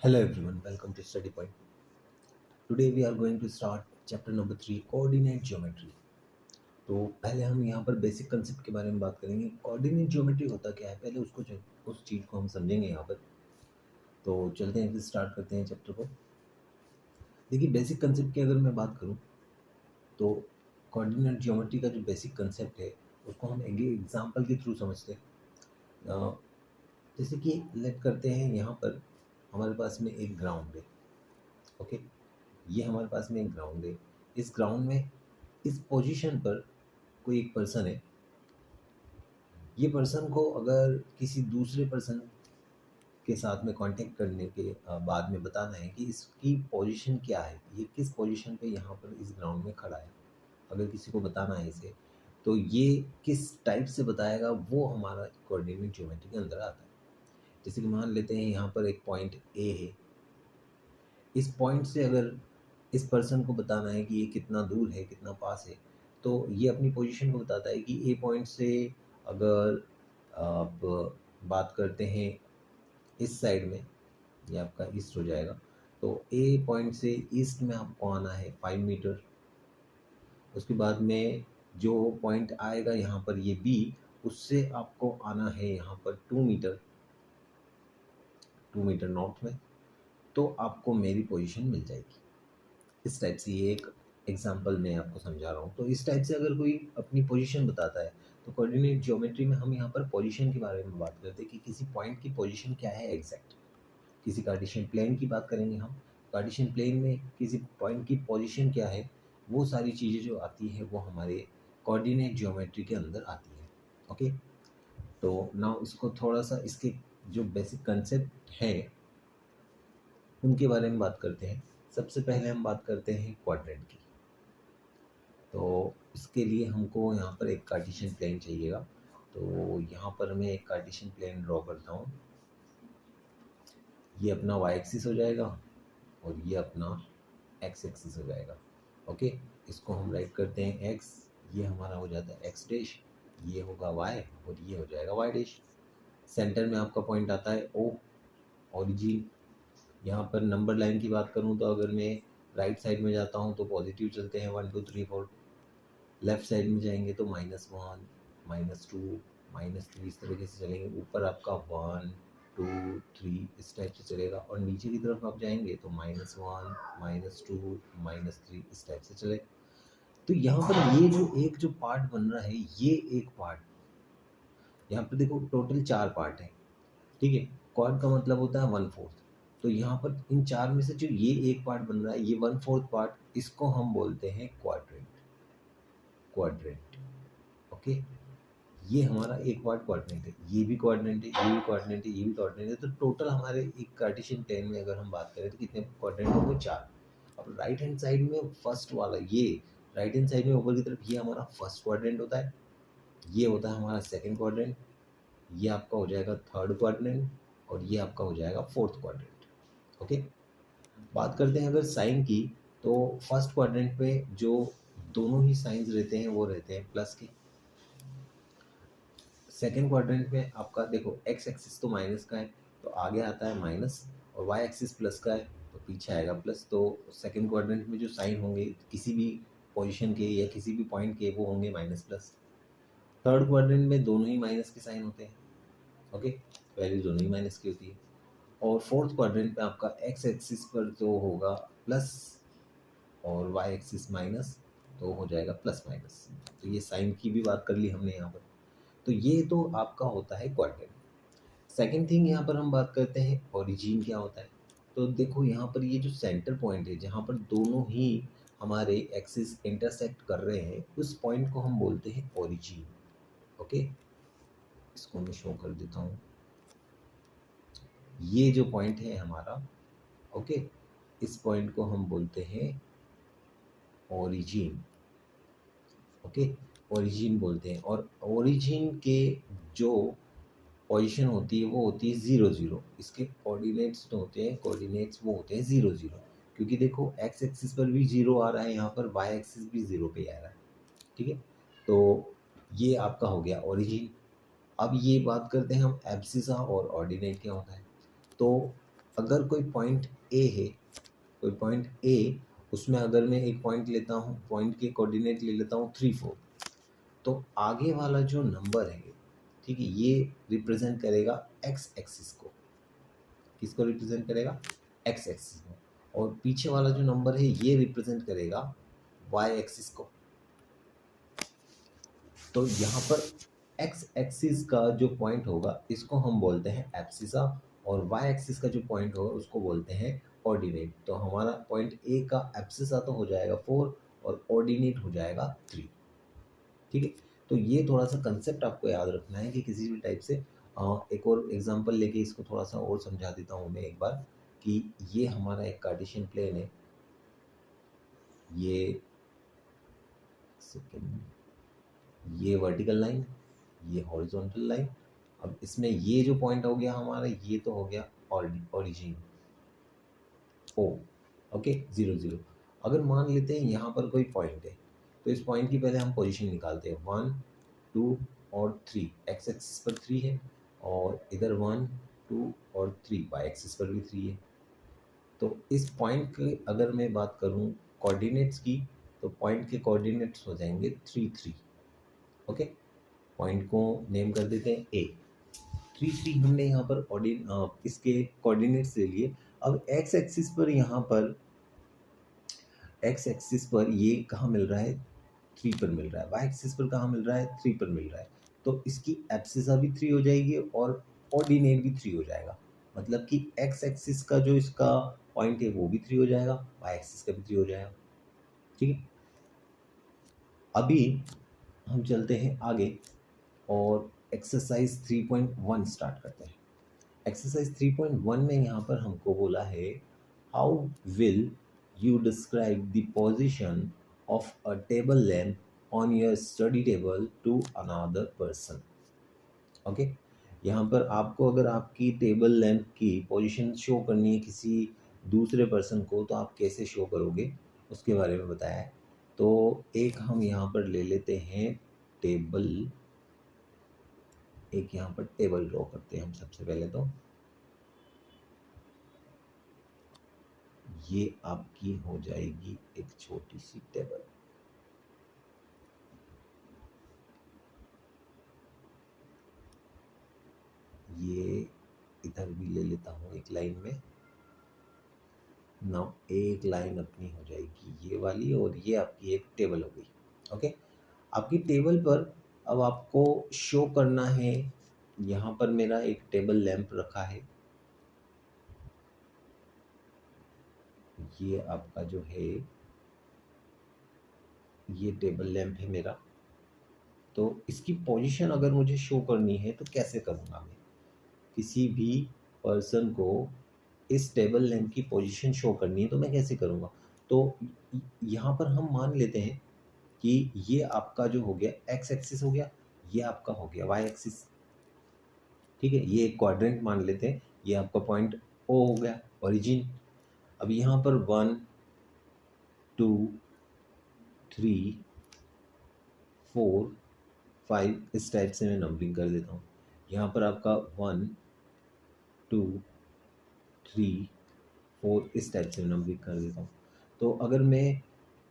Hello everyone, welcome to Study Point. Today we are going to start chapter number 3 coordinate geometry. तो पहले हम यहाँ पर basic concept के बारे में बात करेंगे. कोऑर्डिनेट ज्योमेट्री होता क्या है, पहले उस चीज़ को हम समझेंगे यहाँ पर. तो चलते हैं, फिर स्टार्ट करते हैं चैप्टर को. देखिए, बेसिक कंसेप्ट की अगर मैं बात करूँ तो कोऑर्डिनेट ज्योमेट्री का जो बेसिक कंसेप्ट है उसको हम एक एग्जाम्पल के थ्रू समझते हैं. जैसे कि लेट करते हैं, यहाँ पर हमारे पास में एक ग्राउंड है. ओके, ये हमारे पास में एक ग्राउंड है. इस ग्राउंड में इस पोजीशन पर कोई एक पर्सन है. ये पर्सन को अगर किसी दूसरे पर्सन के साथ में कांटेक्ट करने के बाद में बताना है कि इसकी पोजीशन क्या है, ये किस पोजीशन पे यहाँ पर इस ग्राउंड में खड़ा है. अगर किसी को बताना है इसे, तो ये किस टाइप से बताएगा वो हमारा कोऑर्डिनेट ज्योमेट्री के अंदर आता है. जैसे कि मान लेते हैं यहाँ पर एक पॉइंट ए है. इस पॉइंट से अगर इस पर्सन को बताना है कि ये कितना दूर है, कितना पास है, तो ये अपनी पोजीशन को बताता है कि ए पॉइंट से अगर आप बात करते हैं इस साइड में, ये आपका ईस्ट हो जाएगा. तो ए पॉइंट से ईस्ट में आपको आना है 5 मीटर. उसके बाद में जो पॉइंट आएगा यहाँ पर ये बी, उससे आपको आना है यहाँ पर 2 मीटर, 2 मीटर नॉर्थ में. तो आपको मेरी पोजीशन मिल जाएगी. इस टाइप से ये एक एग्जांपल मैं आपको समझा रहा हूँ. तो इस टाइप से अगर कोई अपनी पोजीशन बताता है तो कोऑर्डिनेट ज्योमेट्री में हम यहाँ पर पोजीशन के बारे में बात करते हैं कि किसी पॉइंट की पोजीशन क्या है एग्जैक्ट. किसी कार्टेशियन प्लेन की बात करेंगे हम. कार्टेशियन प्लेन में किसी पॉइंट की पोजीशन क्या है, वो सारी चीज़ें जो आती है वो हमारे कोऑर्डिनेट ज्योमेट्री के अंदर आती है. ओके, तो नाउ इसको थोड़ा सा इसके जो बेसिक कंसेप्ट है उनके बारे में बात करते हैं. सबसे पहले हम बात करते हैं क्वाड्रेंट की. तो इसके लिए हमको यहाँ पर एक कार्टेशियन प्लेन चाहिएगा. तो यहाँ पर मैं एक कार्टेशियन प्लेन ड्रॉ करता हूँ. ये अपना वाई एक्सिस हो जाएगा और ये अपना एक्स एक्सिस हो जाएगा. ओके, इसको हम राइट करते हैं एक्स. ये हमारा हो जाता है एक्स डैश, ये होगा वाई और ये हो जाएगा वाई डैश. सेंटर में आपका पॉइंट आता है ओ, ओरिजिन. यहाँ पर नंबर लाइन की बात करूँ तो अगर मैं राइट साइड में जाता हूँ तो पॉजिटिव चलते हैं 1 2 3 4. लेफ़्ट साइड में जाएंगे तो -1 -2 -3 इस तरीके से चलेंगे. ऊपर आपका 1 2 3 इस टाइप से चलेगा और नीचे की तरफ आप जाएंगे तो -1 -2 -3 इस टाइप से चले. तो यहाँ पर ये जो एक जो पार्ट बन रहा है, ये एक पार्ट, यहाँ पर देखो टोटल 4 पार्ट है. ठीक है, क्वाड का मतलब होता है 1/4. तो यहाँ पर इन 4 में से जो ये एक पार्ट बन रहा है, ये 1/4 पार्ट, इसको हम बोलते हैं क्वाड्रेंट. क्वाड्रेंट. ओके, ये हमारा एक पार्ट क्वाड्रेंट है. ये भी क्वाड्रेंट है, ये भी क्वाड्रेंट है, ये भी क्वाड्रेंट है. तो टोटल हमारे एक कार्टेशियन प्लेन में अगर हम बात करें तो कितने क्वाड्रेंट होंगे? 4. अब राइट हैंड साइड में फर्स्ट वाला, ये राइट हैंड साइड में ऊपर की तरफ ये हमारा फर्स्ट क्वाड्रेंट होता है. ये होता है हमारा सेकेंड क्वाड्रेंट. ये आपका हो जाएगा थर्ड क्वाड्रेंट और ये आपका हो जाएगा फोर्थ क्वाड्रेंट. ओके, बात करते हैं अगर साइन की, तो फर्स्ट क्वाड्रेंट पे जो दोनों ही साइंस रहते हैं वो रहते हैं प्लस के. सेकेंड क्वाड्रेंट में आपका देखो एक्स एक्सिस तो माइनस का है, तो आगे आता है माइनस, और वाई एक्सिस प्लस का है तो पीछे आएगा प्लस. तो सेकेंड क्वाड्रेंट में जो साइन होंगे किसी भी पोजीशन के या किसी भी पॉइंट के, वो होंगे माइनस प्लस. थर्ड क्वाड्रेंट में दोनों ही माइनस के साइन होते हैं. ओके, वैल्यू दोनों ही माइनस की होती है. और फोर्थ क्वाड्रेंट पे आपका एक्स एक्सिस पर जो होगा प्लस और वाई एक्सिस माइनस, तो हो जाएगा प्लस माइनस. तो ये साइन की भी बात कर ली हमने यहाँ पर. तो ये तो आपका होता है क्वाड्रेंट. सेकंड थिंग यहाँ पर हम बात करते हैं ओरिजिन क्या होता है. तो देखो यहाँ पर ये जो सेंटर पॉइंट है जहाँ पर दोनों ही हमारे एक्सिस इंटरसेक्ट कर रहे हैं, उस पॉइंट को हम बोलते हैं ओरिजिन. ओके, इसको मैं शो कर देता हूँ. ये जो पॉइंट है हमारा, ओके, इस पॉइंट को हम बोलते हैं ओरिजिन. ओके, ओरिजिन बोलते हैं. और ओरिजिन के जो पोजीशन होती है वो होती है 0 0. इसके कोऑर्डिनेट्स जो होते हैं, कोऑर्डिनेट्स वो होते हैं 0 0. क्योंकि देखो एक्स एक्सिस पर भी 0 आ रहा है, यहाँ पर वाई एक्सिस भी 0 पे आ रहा है. ठीक है, तो ये आपका हो गया ओरिजिन. अब ये बात करते हैं हम एब्सिसा और ऑर्डिनेट क्या होता है. तो अगर कोई पॉइंट ए है, कोई पॉइंट ए, उसमें अगर मैं एक पॉइंट लेता हूँ, पॉइंट के कोऑर्डिनेट ले लेता हूँ 3 4, तो आगे वाला जो नंबर है, ठीक है, ये रिप्रेजेंट करेगा एक्स एक्सिस को। किसको रिप्रेजेंट करेगा? एक्स एक्सिस को। और पीछे वाला जो नंबर है ये रिप्रेजेंट करेगा वाई एक्सिस को। तो यहाँ पर एक्स एक्सिस का जो पॉइंट होगा इसको हम बोलते हैं एब्सिसा, और वाई एक्सिस का जो पॉइंट होगा उसको बोलते हैं ऑर्डिनेट। तो हमारा पॉइंट ए का एब्सिसा तो हो जाएगा 4 और ऑर्डिनेट हो जाएगा 3। ठीक है, तो ये थोड़ा सा कंसेप्ट आपको याद रखना है कि किसी भी टाइप से एक और एग्जांपल लेके इसको थोड़ा सा और समझा देता हूँ मैं एक बार, कि ये हमारा एक कार्टेशियन प्लेन है, ये सेकेंड, ये वर्टिकल लाइन, ये हॉरिजॉन्टल लाइन। अब इसमें ये जो पॉइंट हो गया हमारा, ये तो हो गया ओरिजिन ओ, ओके 0 0। अगर मान लेते हैं यहाँ पर कोई पॉइंट है, तो इस पॉइंट की पहले हम पोजीशन निकालते हैं 1 2 और 3। एक्स एक्सिस पर 3 है, और इधर 1 2 और 3 वाई एक्सिस पर भी 3 है। तो इस पॉइंट की अगर मैं बात करूँ कोऑर्डिनेट्स की, तो पॉइंट के कोऑर्डिनेट्स हो जाएंगे 3 3। ओके, पॉइंट को नेम कर देते हैं ए। 3 3 हमने यहाँ पर इसके कोऑर्डिनेट्स ले लिए। अब एक्स एक्सिस पर यहाँ पर एक्स एक्सिस पर ये कहाँ मिल रहा है? 3 पर मिल रहा है। वाई एक्सिस पर कहाँ मिल रहा है? 3 पर मिल रहा है। तो इसकी एब्सिसा भी 3 हो जाएगी और ऑर्डिनेट भी 3 हो जाएगा। मतलब कि एक्स एक्सिस का जो इसका पॉइंट है वो भी 3 हो जाएगा, वाई एक्सिस का भी 3 हो जाएगा। ठीक है, अभी हम चलते हैं आगे और एक्सरसाइज 3.1 स्टार्ट करते हैं। एक्सरसाइज 3.1 में यहाँ पर हमको बोला है, how will you describe the position of a table lamp on your study table to another person. Okay, यहाँ पर आपको अगर आपकी टेबल लैम्प की पोजीशन शो करनी है किसी दूसरे पर्सन को, तो आप कैसे शो करोगे उसके बारे में बताया है। तो एक हम यहाँ पर ले लेते हैं टेबल, एक यहाँ पर टेबल ड्रॉ करते हैं हम सबसे पहले। तो ये आपकी हो जाएगी एक छोटी सी टेबल। ये इधर भी ले लेता हूँ एक लाइन में। नाउ एक लाइन अपनी हो जाएगी ये वाली, और ये आपकी एक टेबल हो गई। ओके, आपकी टेबल पर अब आपको शो करना है, यहाँ पर मेरा एक टेबल लैंप रखा है, ये आपका जो है ये टेबल लैंप है मेरा। तो इसकी पोजीशन अगर मुझे शो करनी है तो कैसे करूँगा मैं? किसी भी पर्सन को इस टेबल लैंप की पोजीशन शो करनी है तो मैं कैसे करूँगा? तो यहाँ पर हम मान लेते हैं कि ये आपका जो हो गया एक्स एक्सिस हो गया, ये आपका हो गया वाई एक्सिस। ठीक है, ये एक क्वाड्रेंट मान लेते हैं, ये आपका पॉइंट ओ हो गया ओरिजिन। अब यहाँ पर 1 2 3 4 5 इस टाइप से मैं नंबरिंग कर देता हूँ। यहाँ पर आपका 1 2 3 4 इस टाइप से मैं नंबरिंग कर देता हूँ। तो अगर मैं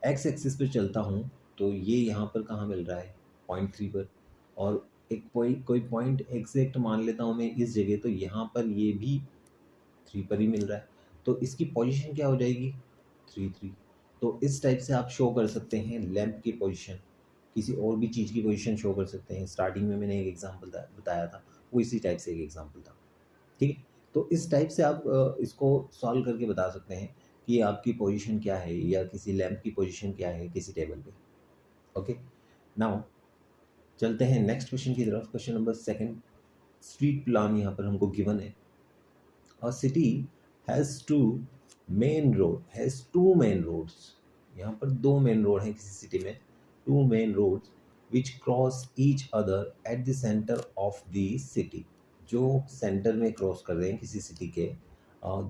एक्स एक्सिस पर चलता हूँ तो ये यहाँ पर कहाँ मिल रहा है? पॉइंट 3 पर। और एक कोई पॉइंट एग्जैक्ट मान लेता हूँ मैं इस जगह, तो यहाँ पर ये भी 3 पर ही मिल रहा है। तो इसकी पोजीशन क्या हो जाएगी? 3 3। तो इस टाइप से आप शो कर सकते हैं लैंप की पोजीशन, किसी और भी चीज़ की पोजीशन शो कर सकते हैं। स्टार्टिंग में मैंने एक एग्जांपल बताया था, वो इसी टाइप से एक एग्जांपल था। ठीक है, तो इस टाइप से आप इसको सॉल्व करके बता सकते हैं कि आपकी पोजीशन क्या है, या किसी लैंप की पोजीशन क्या है किसी टेबल पे। ओके, नाउ चलते हैं नेक्स्ट क्वेश्चन की तरफ। क्वेश्चन नंबर 2, स्ट्रीट प्लान यहाँ पर हमको गिवन है। A city has two two main roads। यहाँ पर दो मेन रोड हैं किसी सिटी में, two main roads which cross each other at the centre of the city, जो सेंटर में क्रॉस कर रहे हैं किसी सिटी के।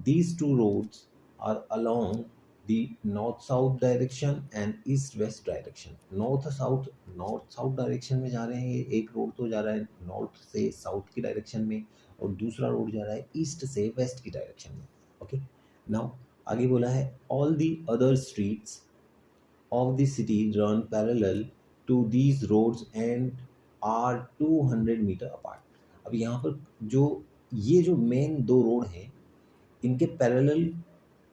These two roads are along the north south direction and east west direction. North south direction में जा रहे हैं। ये एक रोड तो जा रहा है नॉर्थ से साउथ की डायरेक्शन में, और दूसरा रोड जा रहा है ईस्ट से वेस्ट की डायरेक्शन में। ओके, नाउ आगे बोला है all the other streets of the city run parallel to these roads and are 200 metre apart. अब यहाँ पर जो ये जो मेन दो रोड हैं इनके पैरेलल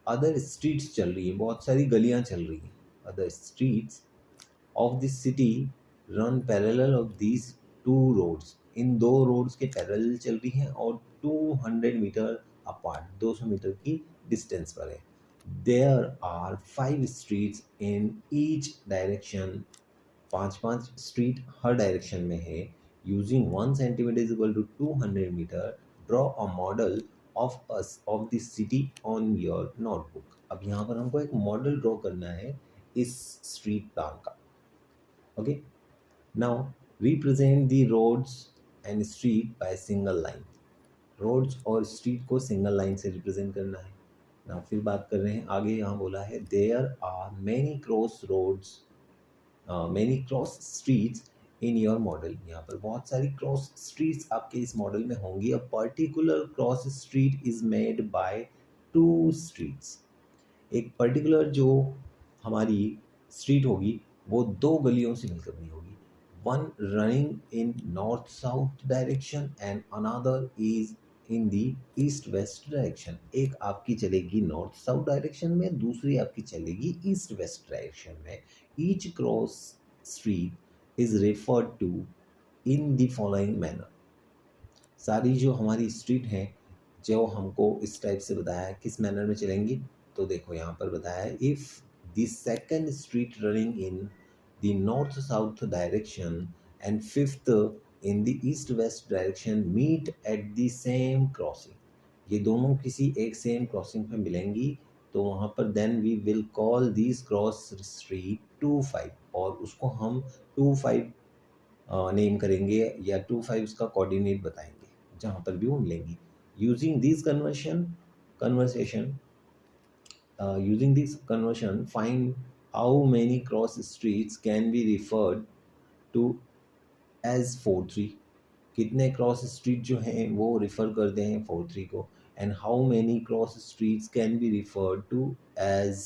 अदर स्ट्रीट्स चल रही है, बहुत सारी गलियां चल रही हैं। Other streets of this city run parallel of these two roads, इन दो रोड्स के पैरेलल चल रही हैं और 200 मीटर अपार्ट, 200 मीटर की डिस्टेंस पर है। There are 5 streets in each direction, पांच पांच स्ट्रीट हर डायरेक्शन में है। Using 1 centimetre is equal to 200 metre, draw a model of the city on your notebook. अब यहाँ पर हमको एक मॉडल ड्रॉ करना है इस स्ट्रीट प्लान का। Okay, now represent the roads and street by single line. Roads और स्ट्रीट को सिंगल लाइन से रिप्रेजेंट करना है ना। फिर बात कर रहे हैं आगे, यहाँ बोला है there are many cross roads, many cross streets in your model. यहाँ पर बहुत सारी क्रॉस स्ट्रीट्स आपके इस मॉडल में होंगी। A particular cross street is made by 2 streets. एक पर्टिकुलर जो हमारी स्ट्रीट होगी वो 2 गलियों से मिलकर बनी होगी। One running in north south direction and another is in the east west direction. एक आपकी चलेगी नॉर्थ साउथ डायरेक्शन में, दूसरी आपकी चलेगी ईस्ट वेस्ट डायरेक्शन में। Each cross street is referred to in the following manner. सारी जो हमारी स्ट्रीट हैं जो हमको इस टाइप से बताया है किस मैनर में चलेंगी, तो देखो यहाँ पर बताया है if the second street running in the north south direction and fifth in the east west direction meet at the same crossing, ये दोनों किसी एक सेम क्रॉसिंग पे मिलेंगी तो वहाँ पर then we will call this cross street 25, और उसको हम 25 नेम करेंगे या 25 उसका कोऑर्डिनेट बताएंगे जहाँ पर भी वो मिलेंगी। Using this conversion find how many cross streets can be referred to as 43। कितने क्रॉस स्ट्रीट जो हैं वो रिफ़र करते हैं 43 को। And how many cross streets can be referred to as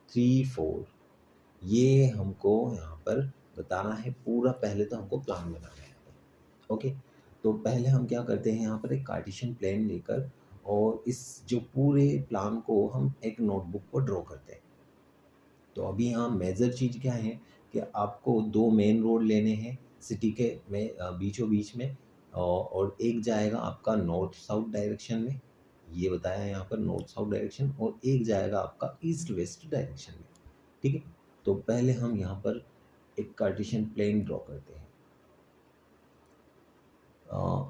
34, ये हमको यहाँ पर बताना है पूरा। पहले तो हमको प्लान बनाना है यहाँ पर। ओके, तो पहले हम क्या करते हैं यहाँ पर एक कार्टेशियन प्लान लेकर और इस जो पूरे प्लान को हम एक नोटबुक पर ड्रॉ करते हैं। तो अभी यहाँ मेजर चीज़ क्या है कि आपको 2 मेन रोड लेने हैं सिटी के में बीचों बीच में, और एक जाएगा आपका नॉर्थ साउथ डायरेक्शन में, ये बताया है यहाँ पर नॉर्थ साउथ डायरेक्शन, और एक जाएगा आपका ईस्ट वेस्ट डायरेक्शन में। ठीक है, तो पहले हम यहाँ पर एक कार्टेशियन प्लेन ड्रॉ करते हैं।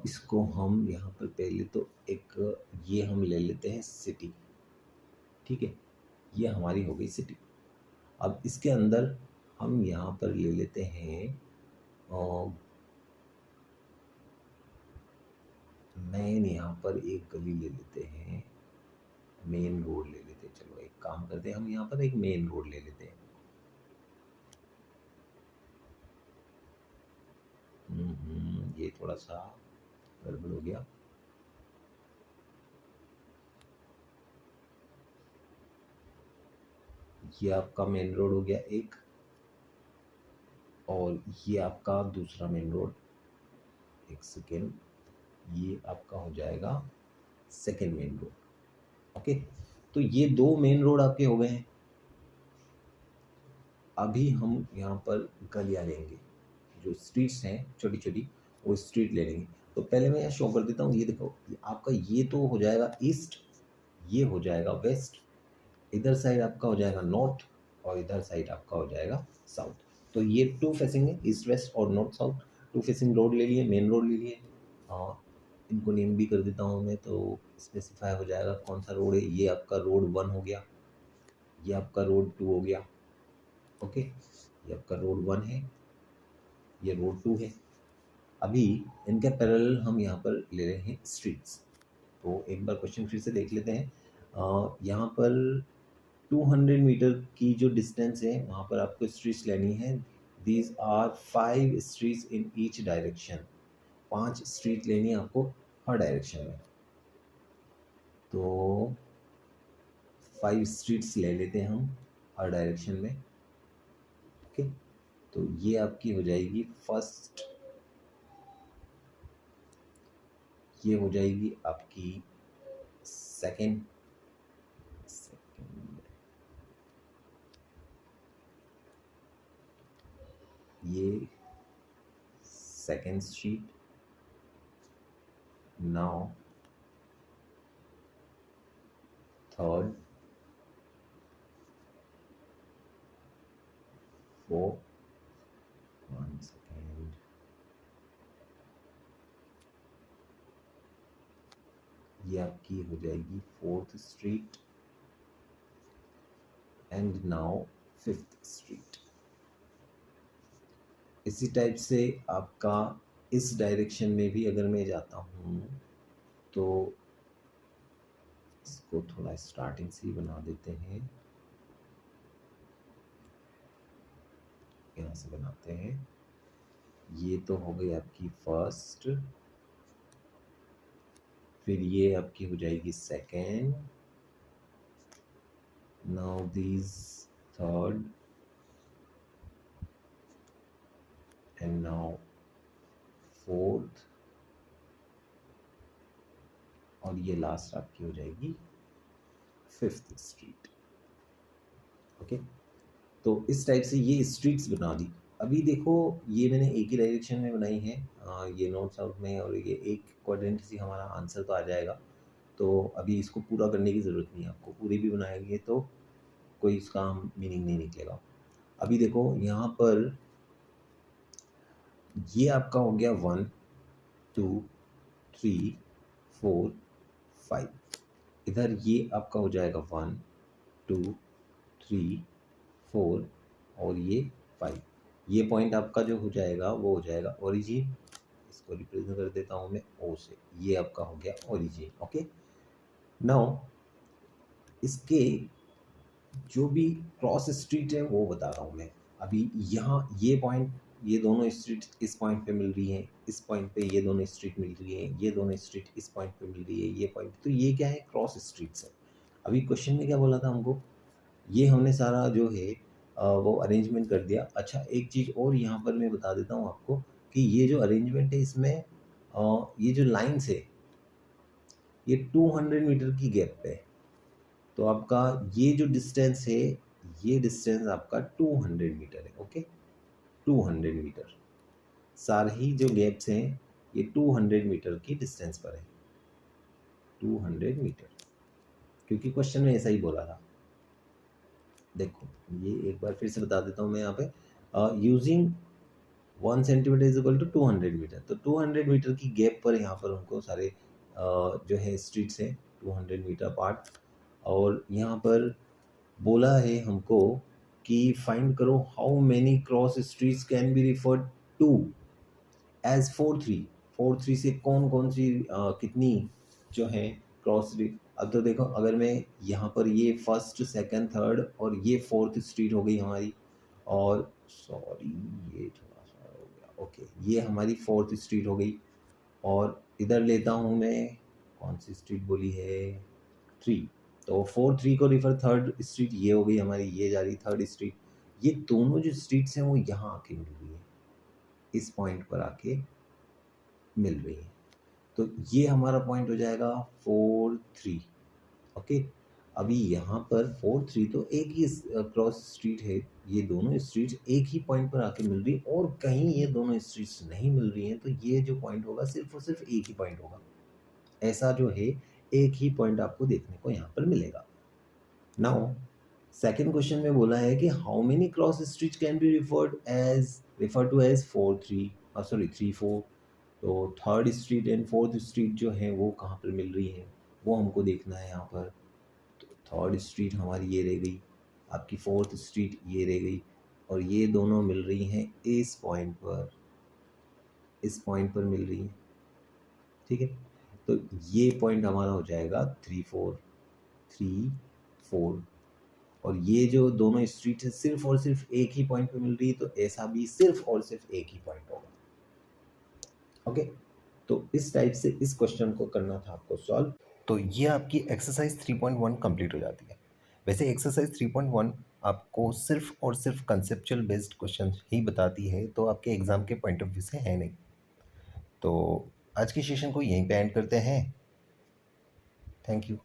इसको हम यहाँ पर पहले तो एक ये हम ले लेते हैं सिटी। ठीक है, ये हमारी हो गई सिटी। अब इसके अंदर हम यहाँ पर ले लेते हैं मेन, यहाँ पर एक गली ले लेते हैं, मेन रोड ले लेते हैं। चलो एक काम करते हैं, हम यहाँ पर एक मेन रोड ले लेते हैं। ये थोड़ा सा गड़बड़ हो गया। ये आपका मेन रोड हो गया एक, और ये आपका दूसरा मेन रोड, एक सेकेंड, ये आपका हो जाएगा सेकेंड मेन रोड। ओके, तो ये 2 मेन रोड आपके हो गए हैं। अभी हम यहाँ पर गलियाँ लेंगे, जो स्ट्रीट्स हैं छोटी छोटी वो स्ट्रीट ले लेंगे। तो पहले मैं यहाँ शो कर देता हूँ, ये देखो आपका ये तो हो जाएगा ईस्ट, ये हो जाएगा वेस्ट, इधर साइड आपका हो जाएगा नॉर्थ, और इधर साइड आपका हो जाएगा साउथ। तो ये 2 फेसिंग है, ईस्ट वेस्ट और नॉर्थ साउथ। 2 फेसिंग रोड ले लिए, मेन रोड ले लिए, और इनको नेम भी कर देता हूँ मैं, तो स्पेसिफाई हो जाएगा कौन सा रोड है। ये आपका रोड 1 हो गया, ये आपका रोड 2 हो गया। ओके, ये आपका रोड 1 है, ये रोड 2 है। अभी इनके पैरेलल हम यहाँ पर ले रहे हैं स्ट्रीट्स। तो एक बार क्वेश्चन फिर से देख लेते हैं। यहाँ पर 200 मीटर की जो डिस्टेंस है वहाँ पर आपको स्ट्रीट्स लेनी है। These are 5 streets in each direction, 5 street लेनी है आपको हर डायरेक्शन में। तो 5 स्ट्रीट्स ले लेते हैं हम हर डायरेक्शन में। ओके, तो ये आपकी हो जाएगी फर्स्ट, ये हो जाएगी आपकी सेकंड, ये second street. Now third, fourth, 1 second, ये आपकी हो जाएगी fourth street and now fifth street. इसी टाइप से आपका इस डायरेक्शन में भी अगर मैं जाता हूँ तो इसको थोड़ा स्टार्टिंग से ही बना देते हैं, यहाँ से बनाते हैं। ये तो हो गई आपकी फर्स्ट, फिर ये आपकी हो जाएगी second, now this third and now fourth, और ये लास्ट आपकी हो जाएगी फिफ्थ स्ट्रीट। ओके, तो इस टाइप से ये स्ट्रीट्स बना दी। अभी देखो ये मैंने एक ही डायरेक्शन में बनाई है, ये नॉर्थ साउथ में, और ये एक क्वाड्रेंट से हमारा आंसर तो आ जाएगा। तो अभी इसको पूरा करने की ज़रूरत नहीं है आपको, पूरी भी बनाएंगे तो कोई इसका मीनिंग नहीं निकलेगा। अभी देखो यहाँ पर ये आपका हो गया 1 2 3 4 5, इधर ये आपका हो जाएगा 1 2 3 4 और ये 5। ये पॉइंट आपका जो हो जाएगा वो हो जाएगा ओरिजिन, इसको रिप्रेजेंट कर देता हूँ मैं ओ से, ये आपका हो गया ओरिजिन। ओके, नाउ इसके जो भी क्रॉस स्ट्रीट है वो बता रहा हूँ मैं। अभी यहाँ ये पॉइंट, ये दोनों स्ट्रीट इस पॉइंट पे मिल रही हैं, इस पॉइंट पे ये दोनों स्ट्रीट मिल रही हैं, ये दोनों स्ट्रीट इस पॉइंट पे मिल रही है, ये पॉइंट, तो ये क्या है, क्रॉस स्ट्रीट्स है। अभी क्वेश्चन में क्या बोला था हमको, ये हमने सारा जो है वो अरेंजमेंट कर दिया। अच्छा, एक चीज़ और यहाँ पर मैं बता देता हूँ आपको कि ये जो अरेंजमेंट है इसमें ये जो लाइन्स है ये 200 मीटर की गैप पे है। तो आपका ये जो डिस्टेंस है, ये डिस्टेंस आपका 200 मीटर है। ओके, 200 मीटर, सारे ही जो गैप्स हैं ये 200 मीटर की डिस्टेंस पर है, 200 मीटर, क्योंकि क्वेश्चन में ऐसा ही बोला था। देखो ये एक बार फिर से बता देता हूँ मैं यहाँ पे, using 1 centimetre is equal to 200 metre. तो 200 मीटर की गैप पर यहाँ पर उनको सारे जो है स्ट्रीट्स हैं 200 मीटर अपार्ट, और यहाँ पर बोला है हमको कि फाइंड करो how many cross streets can be referred to as 4 3। 4 3 से कौन कौन सी कितनी जो है क्रॉस। अब तो देखो अगर मैं यहाँ पर ये फर्स्ट सेकंड थर्ड और ये फोर्थ स्ट्रीट हो गई हमारी, और सॉरी ये थोड़ा सा हो गया, ओके ये हमारी फोर्थ स्ट्रीट हो गई, और इधर लेता हूँ मैं कौन सी स्ट्रीट बोली है 3, तो 4 3 को रिफर थर्ड स्ट्रीट ये हो गई हमारी, ये जा रही थर्ड स्ट्रीट। ये दोनों जो स्ट्रीट्स हैं वो यहाँ आके मिल रही है, इस पॉइंट पर आके मिल रही है। तो ये हमारा पॉइंट हो जाएगा 4 3। ओके, अभी यहाँ पर 4 3 तो एक ही क्रॉस स्ट्रीट है, ये दोनों स्ट्रीट्स एक ही पॉइंट पर आके मिल रही है, और कहीं ये दोनों स्ट्रीट्स नहीं मिल रही हैं, तो ये जो पॉइंट होगा सिर्फ और सिर्फ एक ही पॉइंट होगा। ऐसा जो है एक ही पॉइंट आपको देखने को यहाँ पर मिलेगा। नाउ सेकंड क्वेश्चन में बोला है कि how many cross street can be refer to as 4 3 sorry 3 4। तो third street and fourth street जो है वो कहाँ पर मिल रही है वो हमको देखना है यहाँ पर। तो थर्ड स्ट्रीट हमारी ये रह गई, आपकी फोर्थ स्ट्रीट ये रह गई, और ये दोनों मिल रही हैं इस पॉइंट पर, इस पॉइंट पर मिल रही हैं। ठीक है, तो ये पॉइंट हमारा हो जाएगा 3 4 3 4, और ये जो दोनों स्ट्रीट है सिर्फ और सिर्फ एक ही पॉइंट पे मिल रही है, तो ऐसा भी सिर्फ और सिर्फ एक ही पॉइंट होगा। ओके, तो इस टाइप से इस क्वेश्चन को करना था आपको सॉल्व। तो ये आपकी एक्सरसाइज 3.1 कंप्लीट हो जाती है। वैसे एक्सरसाइज 3.1 आपको सिर्फ और सिर्फ कंसेप्चुअल बेस्ड क्वेश्चन ही बताती है, तो आपके एग्ज़ाम के पॉइंट ऑफ व्यू से है नहीं। तो आज के सेशन को यहीं पे एंड करते हैं। Thank you.